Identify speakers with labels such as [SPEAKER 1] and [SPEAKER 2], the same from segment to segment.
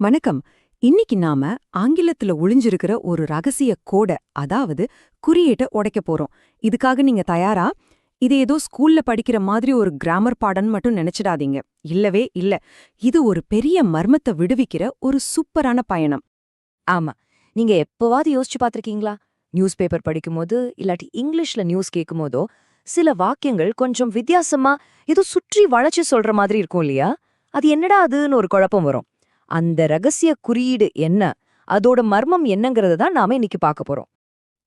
[SPEAKER 1] வணக்கம். இன்னைக்கு நாம ஆங்கிலத்துல ஒளிஞ்சிருக்கிற ஒரு ரகசிய கோட, அதாவது குறியீட்ட உடைக்க போறோம். இதுக்காக நீங்க தயாரா? இது ஏதோ ஸ்கூல்ல படிக்கிற மாதிரி ஒரு கிராமர் பாடம்னு மட்டும் நினைச்சிடாதீங்க. இல்லவே இல்ல. இது ஒரு பெரிய மர்மத்தை விடுவிக்கிற ஒரு சூப்பரான பயணம்.
[SPEAKER 2] ஆமா. நீங்க எப்பவாவது யோசிச்சு பார்த்திருக்கீங்களா? நியூஸ் பேப்பர் படிக்கும்போது, இல்லாட்டி இங்கிலீஷ்ல நியூஸ் கேட்கும்போதோ, சில வாக்கியங்கள் கொஞ்சம் வித்தியாசமா ஏதோ சுற்றி வளைச்சு சொல்ற மாதிரி இருக்கும் இல்லையா? அது என்னடா அதுன்னு ஒரு குழப்பம் வரும். அந்த ரகசிய குறியீடு என்ன? அதோட மர்மம் என்னங்கறத தான் நாம இன்னைக்கு பார்க்க போறோம்.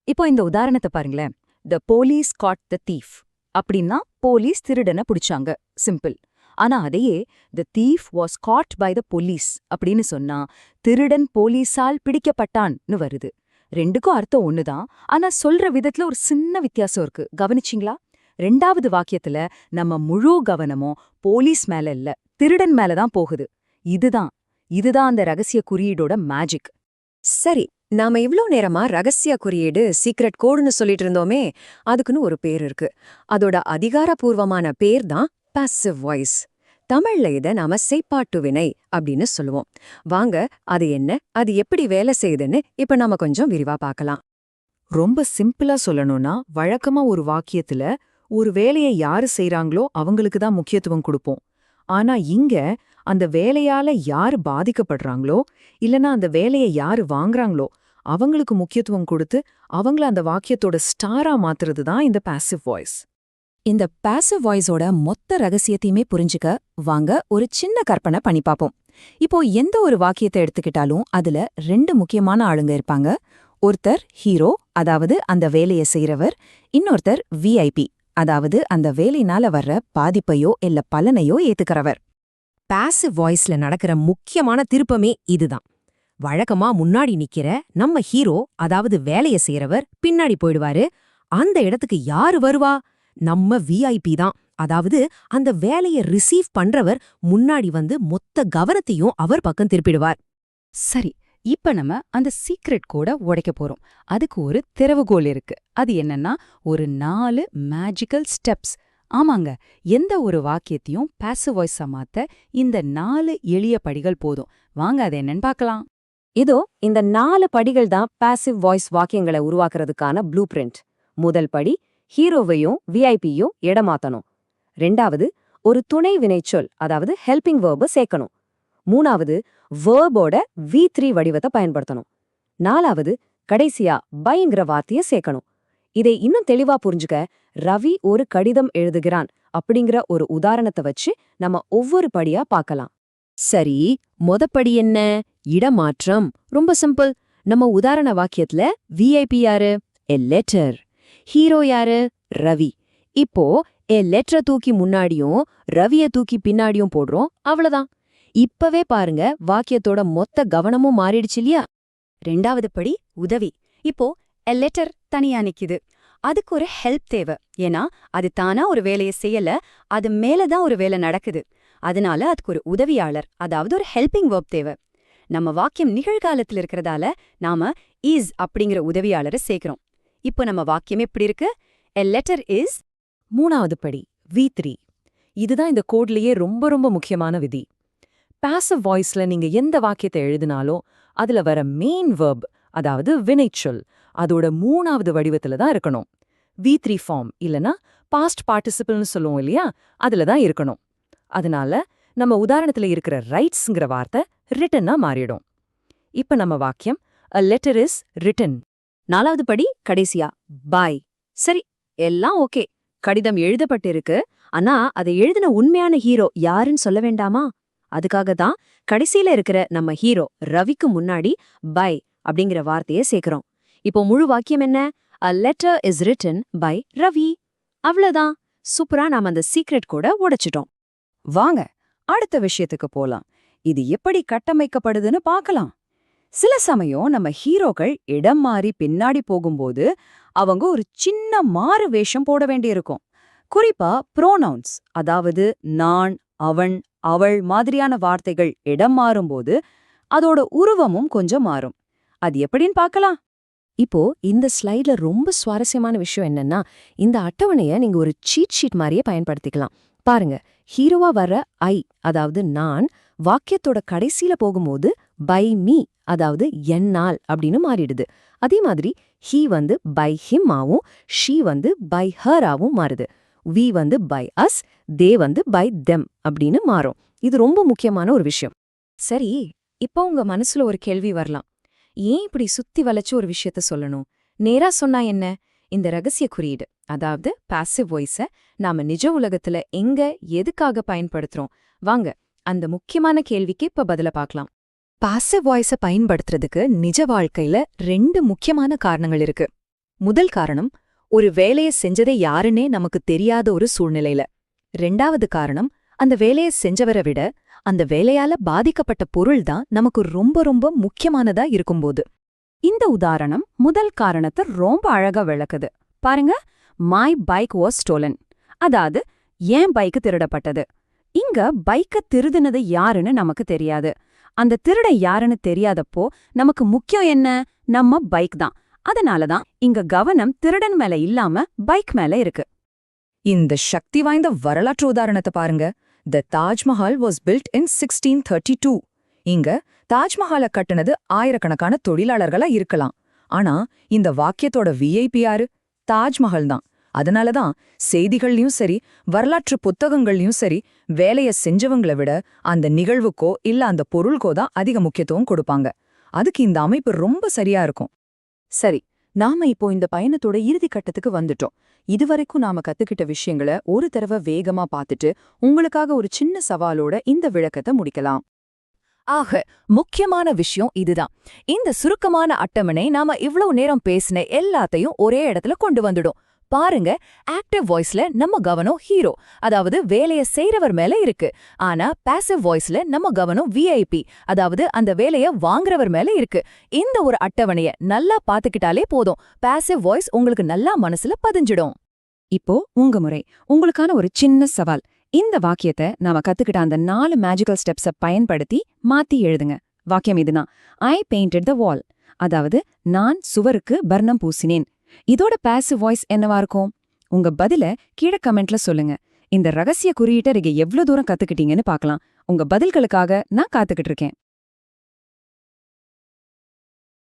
[SPEAKER 1] இப்போ இந்த உதாரணத்தை பாருங்களேன். The police caught the thief அப்படின்னா போலீஸ் திருடனை பிடிச்சாங்க. சிம்பிள். ஆனா அதையே the thief was caught by the police அப்படின்னு சொன்னா திருடன் போலீஸால் பிடிக்கப்பட்டான்னு வருது. ரெண்டுக்கும் அர்த்தம் ஒண்ணுதான். ஆனா சொல்ற விதத்துல ஒரு சின்ன வித்தியாசம் இருக்கு. கவனிச்சிங்களா? ரெண்டாவது வாக்கியத்துல நம்ம முழு கவனமும் போலீஸ் மேல இல்ல, திருடன் மேலதான் போகுது. இதுதான் அந்த ரகசிய குறியீடோட மேஜிக்.
[SPEAKER 3] சரி, நாம இவ்ளோ நேரமா ரகசிய குறியீடு சீக்ரெட் கோடுன்னு சொல்லிட்டு இருந்தோமே, அதுக்குன்னு ஒரு பேர் இருக்கு. அதோட அதிகாரப்பூர்வமான பேர் தான் பாசிவ் வாய்ஸ். தமிழ்ல இத நாம செய்பாட்டு வினை அப்படின்னு சொல்லுவோம். வாங்க, அது என்ன, அது எப்படி வேலை செய்யுதுன்னு இப்ப நாம கொஞ்சம் விரிவா பார்க்கலாம்.
[SPEAKER 1] ரொம்ப சிம்பிளா சொல்லணும்னா, வழக்கமா ஒரு வாக்கியத்துல ஒரு வேலையை யாரு செய்றாங்களோ அவங்களுக்கு தான் முக்கியத்துவம் கொடுப்போம். ஆனா இங்க அந்த வேலையால யாரு பாதிக்கப்படுறாங்களோ, இல்லனா அந்த வேலையை யாரு வாங்குறாங்களோ அவங்களுக்கு முக்கியத்துவம் கொடுத்து அவங்கள அந்த வாக்கியத்தோட ஸ்டாரா மாத்துறது தான் இந்த பாசிவ் வாய்ஸ். இந்த பாசிவ் வாய்ஸோட மொத்த ரகசியத்தையுமே புரிஞ்சுக்க வாங்க ஒரு சின்ன கற்பனை பண்ணி பாப்போம். இப்போ எந்த ஒரு வாக்கியத்தை எடுத்துக்கிட்டாலும் அதுல ரெண்டு முக்கியமான ஆளுங்க இருப்பாங்க. ஒருத்தர் ஹீரோ, அதாவது அந்த வேலையை செய்றவர். இன்னொருத்தர் விஐபி, அதாவது அந்த வேலையினால வர்ற பாதிப்பையோ இல்ல பலனையோ ஏத்துக்கிறவர்.
[SPEAKER 2] பாசிவ் வாய்ஸ்ல நடக்கிற முக்கியமான திருப்பமே இதுதான். வழக்கமா முன்னாடி நிக்கிற நம்ம ஹீரோ, அதாவது வேலைய செய்யறவர் பின்னாடி போயிடுவாரு. அந்த இடத்துக்கு யாரு வருவா? நம்ம விஐபி தான். அதாவது அந்த வேலைய ரிசீவ் பண்றவர் முன்னாடி வந்து மொத்த கவனத்தையும் அவர் பக்கம் திருப்பிடுவார்.
[SPEAKER 1] சரி, இப்ப நம்ம அந்த சீக்ரெட் கோட உடைக்க போறோம். அதுக்கு ஒரு திறவுகோல் இருக்கு. அது என்னன்னா ஒரு 4 மேஜிக்கல் ஸ்டெப்ஸ். ஆமாங்க, எந்த ஒரு வாக்கியத்தையும் பாசிவ் வாய்ஸா மாத்த இந்த 4 எளிய படிகள் போதும். வாங்க அது என்னன்னு பார்க்கலாம்.
[SPEAKER 3] இதோ இந்த 4 படிகள் தான் பாசிவ் வாய்ஸ் வாக்கியங்களை உருவாக்குறதுக்கான ப்ளூ பிரிண்ட். முதல் படி, ஹீரோவையும் விஐபியும் இடமாத்தணும். ரெண்டாவது, ஒரு துணை வினைச்சொல், அதாவது ஹெல்பிங் வேர்பை சேர்க்கணும். மூணாவது, வேர்போட V3 வடிவத்தை பயன்படுத்தணும். நாலாவது, கடைசியா பைங்கிற வார்த்தையை சேர்க்கணும். இதை இன்னும் தெளிவா புரிஞ்சுக்க ரவி ஒரு கடிதம் எழுதுகிறான் அப்படிங்கிற ஒரு உதாரணத்தை வச்சு நம்ம ஒவ்வொரு படியா பார்க்கலாம். சரி, மொதப்படி என்ன? இடமாற்றம். ரொம்ப சிம்பிள். நம்ம உதாரண வாக்கியத்துல விஐபி யாரு? எ லெட்டர். ஹீரோ யாரு? ரவி. இப்போ எ லெட்டரை தூக்கி முன்னாடியும் ரவிய தூக்கி பின்னாடியும் போடுறோம். அவ்வளவுதான். இப்பவே பாருங்க, வாக்கியத்தோட மொத்த கவனமும் மாறிடுச்சு இல்லையா?
[SPEAKER 4] ரெண்டாவது படி உதவி. இப்போ எ லெட்டர் தனியா நிக்குது. அதுக்கு ஒரு ஹெல்ப் தேவை. ஏன்னா அது தானா ஒரு வேலையை செய்யல, அது மேலதான் ஒரு வேலை நடக்குது. அதனால அதுக்கு ஒரு உதவியாளர், அதாவது ஒரு ஹெல்பிங் வேர்ப் தேவை. நம்ம வாக்கியம் நிகழ்காலத்துல இருக்கிறதால நாம இஸ் அப்படிங்கிற உதவியாளரை சேர்க்கிறோம். இப்போ நம்ம வாக்கியம் எப்படி இருக்கு? எ லெட்டர் இஸ்.
[SPEAKER 1] மூணாவது படி V3. இதுதான் இந்த கோட்லயே ரொம்ப ரொம்ப முக்கியமான விதி. பாசிவ் வாய்ஸ்ல நீங்க எந்த வாக்கியத்தை எழுதினாலும் அதுல வர மெயின் வெர்ப், அதாவது வினைச்சொல், அதோட மூணாவது வடிவத்துல தான் இருக்கணும். V3 ஃபார்ம் இல்லனா பாஸ்ட் பார்ட்டிசிபிள்னு சொல்லுவோம் இல்லையா, அதுல தான் இருக்கணும். அதனால நம்ம உதாரணத்துல இருக்கிற ரைட்ஸ்ங்கிற வார்த்தை ரிட்டன்னா மாறிடும். இப்ப நம்ம வாக்கியம் a letter is written.
[SPEAKER 3] நாலாவது படி கடைசியா பாய். சரி, எல்லாம் ஓகே. கடிதம் எழுதப்பட்டிருக்கு. ஆனா அதை எழுதின உண்மையான ஹீரோ யாருன்னு சொல்ல வேண்டாமா? அதுக்காக தான் கடைசியில இருக்கிற நம்ம ஹீரோ ரவிக்கு முன்னாடி பை அப்படிங்கிற வார்த்தையை சேர்க்கிறோம். இப்போ முழு வாக்கியம் என்ன? A letter is written by Ravi. அவ்வளவுதான். சூப்பரா நாம அந்த சீக்ரெட் கூட உடைச்சிட்டோம்.
[SPEAKER 1] வாங்க அடுத்த விஷயத்துக்கு போலாம். இது எப்படி கட்டமைக்கப்படுதுன்னு பார்க்கலாம். சில சமயம் நம்ம ஹீரோக்கள் இடம் மாறி பின்னாடி போகும்போது அவங்க ஒரு சின்ன மாறு வேஷம் போட வேண்டியிருக்கும். குறிப்பா ப்ரோனவுன்ஸ், அதாவது நான், அவன், அவள் மாதிரியான வார்த்தைகள் இடம் மாறும்போது அதோட உருவமும் கொஞ்சம் மாறும். அது எப்படின்னு பார்க்கலாம்.
[SPEAKER 3] இப்போ இந்த ஸ்லைட்ல ரொம்ப சுவாரஸ்யமான விஷயம் என்னன்னா, இந்த அட்டவணைய நீங்க ஒரு சீட் ஷீட் மாதிரியே பயன்படுத்திக்கலாம். பாருங்க, ஹீரோவா வர ஐ, அதாவது நான், வாக்கியத்தோட கடைசியில போகும்போது பை மீ அதாவது என்னால் அப்படின்னு மாறிடுது. அதே மாதிரி ஹீ வந்து பை ஹிம் ஆவும், ஷீ வந்து பை ஹர் ஆவும் மாறுது. வி வந்து பை அஸ், தே வந்து பை தெம் அப்படின்னு மாறும். இது ரொம்ப முக்கியமான ஒரு விஷயம்.
[SPEAKER 1] சரி, இப்போ உங்க மனசுல ஒரு கேள்வி வரலாம். ஏன் இப்படி சுத்தி வளைச்சு ஒரு விஷயத்த சொல்லணும்? நேரா சொன்னா என்ன? இந்த ரகசிய குறியீடு, அதாவது பாசிவ் வாய்ஸ நாம நிஜ உலகத்துல எங்க எதுக்காக பயன்படுத்துறோம்? வாங்க அந்த முக்கியமான கேள்விக்கு இப்ப பதில பார்க்கலாம். பாசிவ் வாய்ஸ பயன்படுத்துறதுக்கு நிஜ வாழ்க்கையில 2 முக்கியமான காரணங்கள் இருக்கு. முதல் காரணம், ஒரு வேலைய செஞ்சதே யாருன்னே நமக்கு தெரியாத ஒரு சூழ்நிலையில. 2வது காரணம், அந்த வேலைய செஞ்சவரை விட அந்த வேலையால பாதிக்கப்பட்ட பொருள் தான் நமக்கு ரொம்ப ரொம்ப முக்கியமானதா இருக்கும்போது.
[SPEAKER 3] இந்த உதாரணம் முதல் காரணத்தை ரொம்ப அழகா விளக்குது. பாருங்க, மை பைக் வாஸ் ஸ்டோலன், அதாவது ஏன் பைக்கு திருடப்பட்டது. இங்க பைக்க திருடுனது யாருன்னு நமக்கு தெரியாது. அந்த திருடன் யாருன்னு தெரியாதப்போ நமக்கு முக்கியம் என்ன? நம்ம பைக் தான். அதனாலதான் இங்க கவனம் திருடன் மேல இல்லாம பைக் மேல இருக்கு.
[SPEAKER 1] இந்த சக்தி வாய்ந்த வரலாற்று உதாரணத்தை பாருங்க. த தாஜ்மஹால் வாஸ் பில்ட் இன் 1632. இங்க தாஜ்மஹாலை கட்டுனது ஆயிரக்கணக்கான தொழிலாளர்களா இருக்கலாம். ஆனா இந்த வாக்கியத்தோட விஐபி யாரு? தாஜ்மஹால் தான். அதனாலதான் செய்திகள்லயும் சரி, வரலாற்று புத்தகங்கள்லயும் சரி, வேலைய செஞ்சவங்களை விட அந்த நிகழ்வுக்கோ இல்ல அந்த பொருளுக்கோ தான் அதிக முக்கியத்துவம் கொடுப்பாங்க. அதுக்கு இந்த அமைப்பு ரொம்ப சரியா இருக்கும். சரி, நாம இப்போ இந்த பயணத்தோட இறுதி கட்டத்துக்கு வந்துட்டோம். இதுவரைக்கும் நாம கத்துக்கிட்ட விஷயங்களை ஒரு தடவை வேகமா பார்த்துட்டு உங்களுக்காக ஒரு சின்ன சவாலோட இந்த விளக்கத்தை முடிக்கலாம். ஆக, முக்கியமான விஷயம் இதுதான். இந்த சுருக்கமான அட்டவணை நாம இவ்ளோ நேரம் பேசின எல்லாத்தையும் ஒரே இடத்துல கொண்டு வந்துடும். பாருங்க, ஆக்டிவ் வாய்ஸ்ல நம்ம கவனம் ஹீரோ, அதாவது வேலைய செய்றவர் மேல இருக்கு. ஆனா பாசிவ் வாய்ஸ்ல நம்ம கவனம் விஐபி, அதாவது அந்த வேலைய வாங்குறவர் மேல இருக்கு. இந்த ஒரு அட்டவணைய நல்லா பாத்துக்கிட்டாலே போதும், பாசிவ் வாய்ஸ் உங்களுக்கு நல்லா மனசுல பதிஞ்சிடும்.
[SPEAKER 3] இப்போ உங்க முறை. உங்களுக்கான ஒரு சின்ன சவால். இந்த வாக்கியத்தை நாம கத்துக்கிட்ட அந்த 4 மேஜிக்கல் ஸ்டெப்ஸ பயன்படுத்தி மாத்தி எழுதுங்க. வாக்கியம் இதுதான்: ஐ பெயிண்டட் த வால், அதாவது நான் சுவருக்கு வர்ணம் பூசினேன். இதோட பாசிவ் வாய்ஸ் என்னவா இருக்கும்? உங்க பதில கீழே கமெண்ட்ல சொல்லுங்க. இந்த ரகசிய குறியீட்டை நீங்க எவ்வளவு தூரம் கத்துக்கிட்டீங்கன்னு பார்க்கலாம். உங்க பதில்களுக்காக நான் காத்துக்கிட்டு இருக்கேன்.